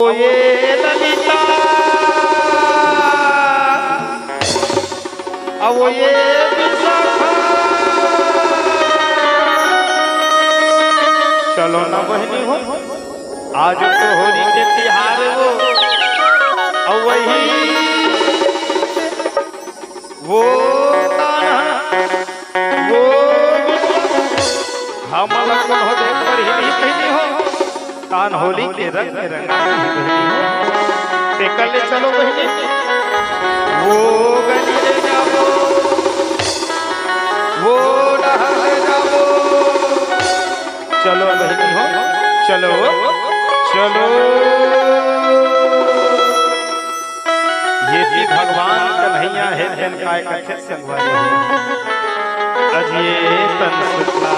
ये ललिता अब ये विशाखा चलो ना बहनी हो आज तो होली के तिहार हो और वही वो हम लोग हो देख पर ही हो तान होली के रंग में रंगा ते कल चलो बहनी वो गली ले जाओ वो नहा जाओ चलो बहनी हो चलो चलो ये भी भगवान कन्हैया है जन काय कथे संगवारी अजिए तन सुखला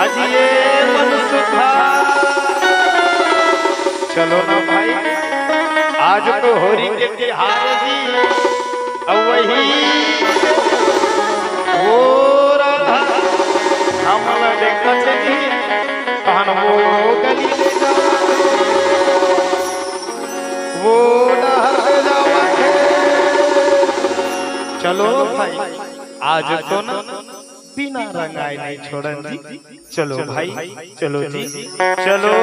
अजिए मन सुखा चलो ना भाई आज तो होली के तिहार जी और वही वो राधा हम देखा चली कहन वो गली ले जाओ वो नहा जाओ चलो भाई आज तो ना बिना रंगाई नहीं छोड़न जी चलो भाई चलो जी चलो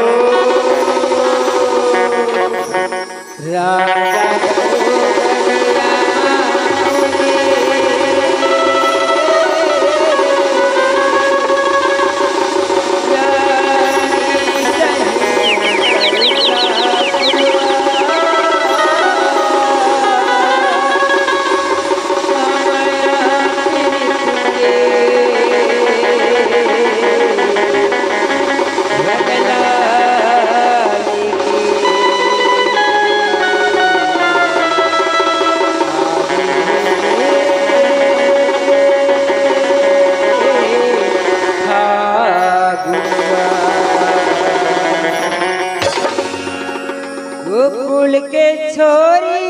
गोकुल के छोरी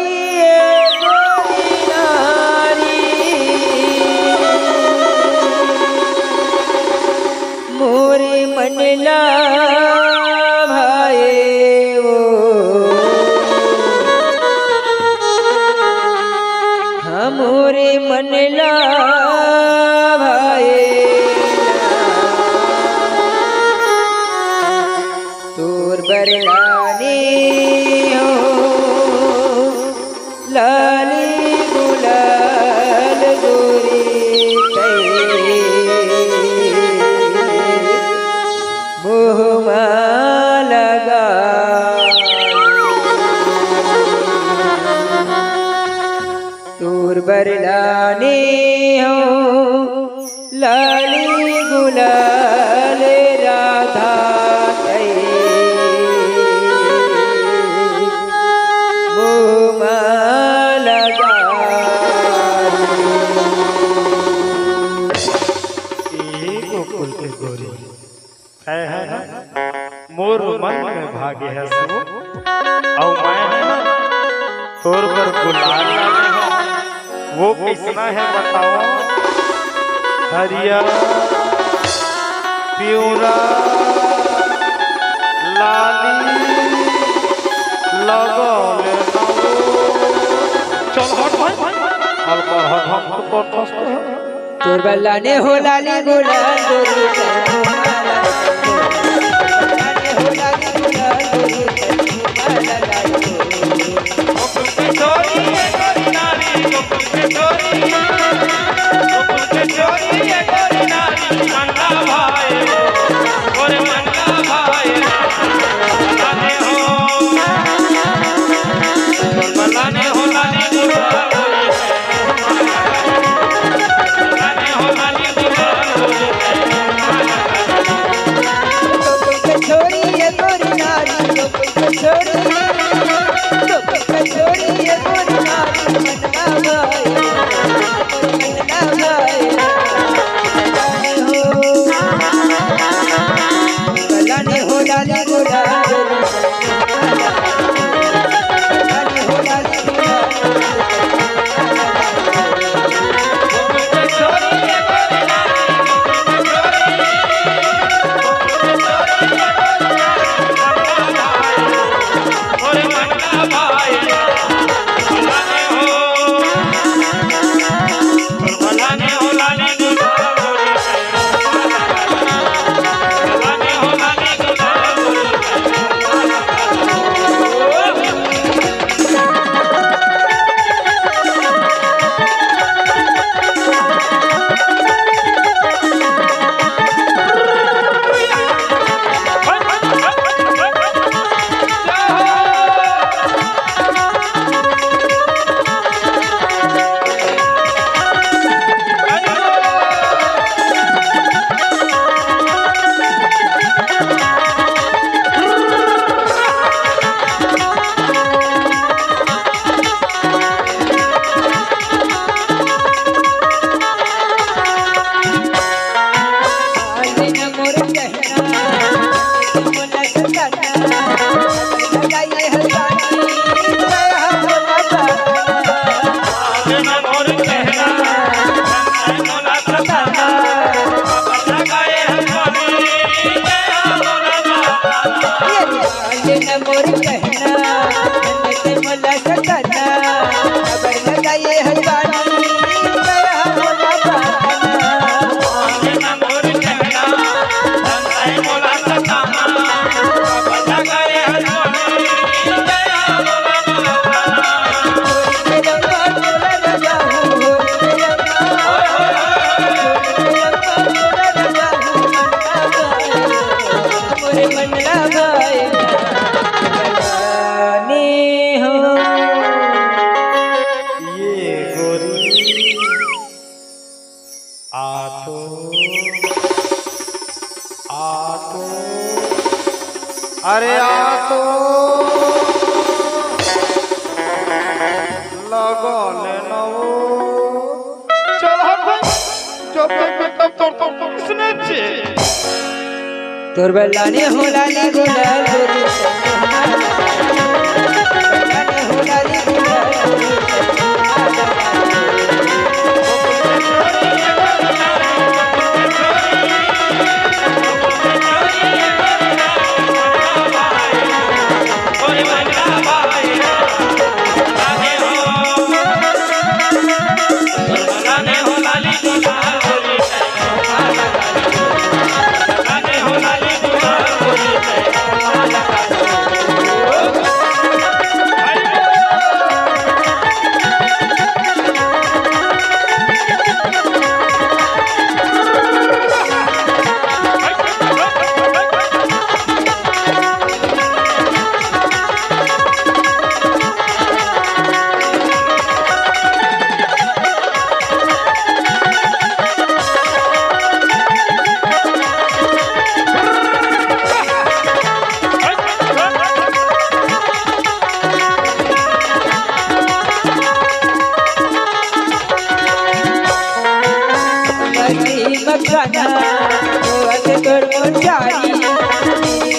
गोरी नारी मोरे मनला भाई वो मोरे मनला भाई तोर बरलानी लाली गुलाल गोरी मोहमा लगा तोर बरलाने हो लाली गुलाल राधा मोर मन में भागे है सो और मैं है ना तोर पर गुलाल लाने हो वो किसना है बताओ हरिया प्यूरा लाली लगो ले चल हट भाई हल पर हट हम पर फंसते हैं तोर बल्लाने हो लाली गुलाल गोरी मानिले न मोर कहना से मोला सकना खबर लगाए हलवानी गया मोला प्रार्थना अरे आ तो लगो लेना वो चल हट जब तब तो किसने छे तोर बल्लाने हो लाली गुलाल गोरी बल्लाने हो लाली गुलाल गोरी मखाना गोवत तोर मुंडारी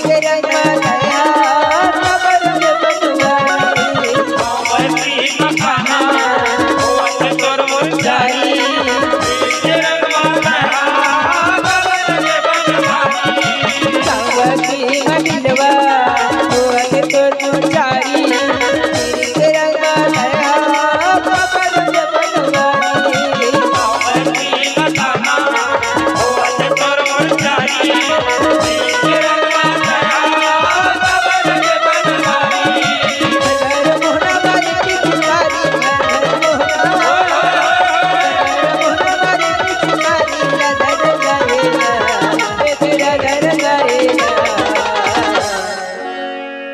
तेरा माया खबर में बनवारी गोवती मखाना गोवत तोर मुंडारी तेरा माया खबर में बनवारी गोवती मंडवा गोवत तोर मुंडारी तेरा माया खबर में बनवारी गोवती मखाना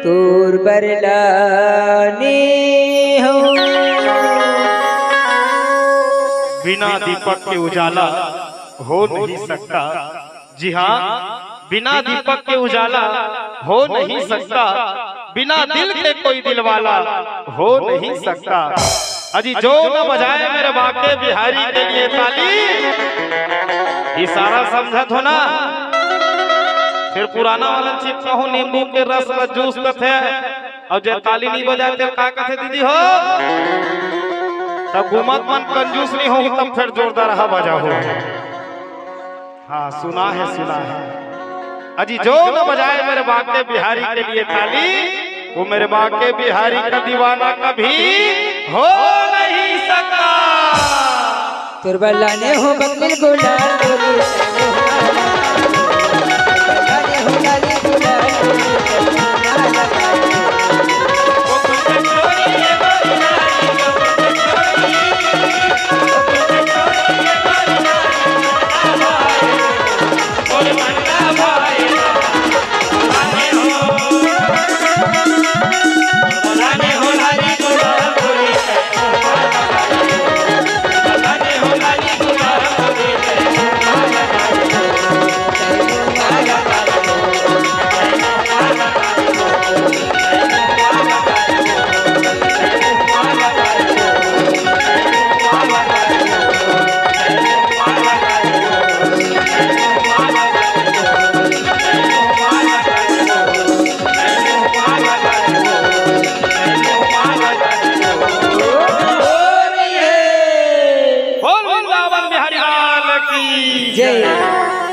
तोर बरलाने हो बिना दीपक के उजाला हो नहीं सकता। जी हाँ, बिना दीपक के उजाला हो नहीं सकता, बिना दिल के कोई दिलवाला हो नहीं सकता। अजी जो न बजाए मेरे बाके बिहारी के लिए ताली, इशारा समझत हो ना। फिर पुराना वाला चिपका हो नींबू के रस का जूस कथे और जे ताली नहीं बजाते का कथे दीदी हो तब घुमत मन कंजूस नहीं हो तब फिर जोरदार हा बजा हो। हाँ सुना है अजी जो न बजाए मेरे बाके बिहारी के लिए ताली, वो मेरे बाके बिहारी का दीवाना कभी हो नहीं सकता। तुरबलाने हो बकमिल गुलाल गोरी हो लाली गुलाल जय।